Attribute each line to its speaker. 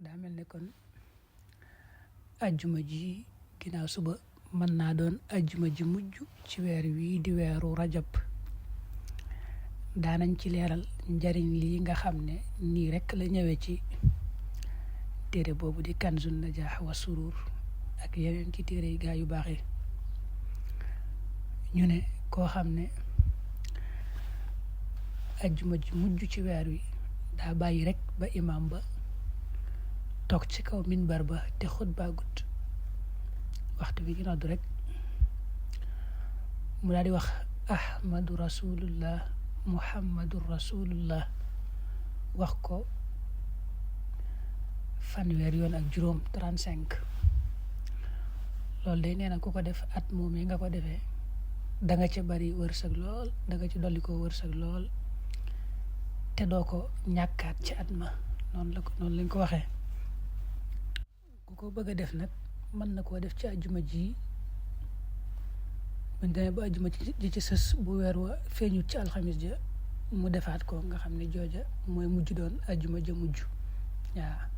Speaker 1: daa mel ne kon ajjuma ji ginnaaw suba mën naa doon ajjuma ji mujj ci weer wii di weeru rajab. daanañ ci leeral njariñ lii nga xam ne nii rek la ñëwee ci téere boobu di Kanzun Najaax wa Surur ak yeneen ci téere yi gaa yu baax yi. ñu ne koo xam ne ajjuma ji mujj ci weer wi daa bàyyi rek ba imam ba toog ci kaw minbar ba te xutba gut waxtu bi ñu noddu rek mu daal di wax ahmadu rasulullah muhammadu rasulullah wax ko fanweer yoon ak juróom 35. loolu day nee na ku ko def at moom yi nga ko defee da nga ci bari wërsëg lool, da nga ci dolli ko wërsëg lool te doo ko ñàkkaat ci at ma. noonu lañ ko waxee. ku ko bëgg a def nag mën na koo def ci ajjuma ji buñ demee ba ajjuma ji ci sës bu weer wa feeñut ci alxamis ja mu defaat ko nga xam ne jooja mooy mujj doon ajjuma ja mujj waaw.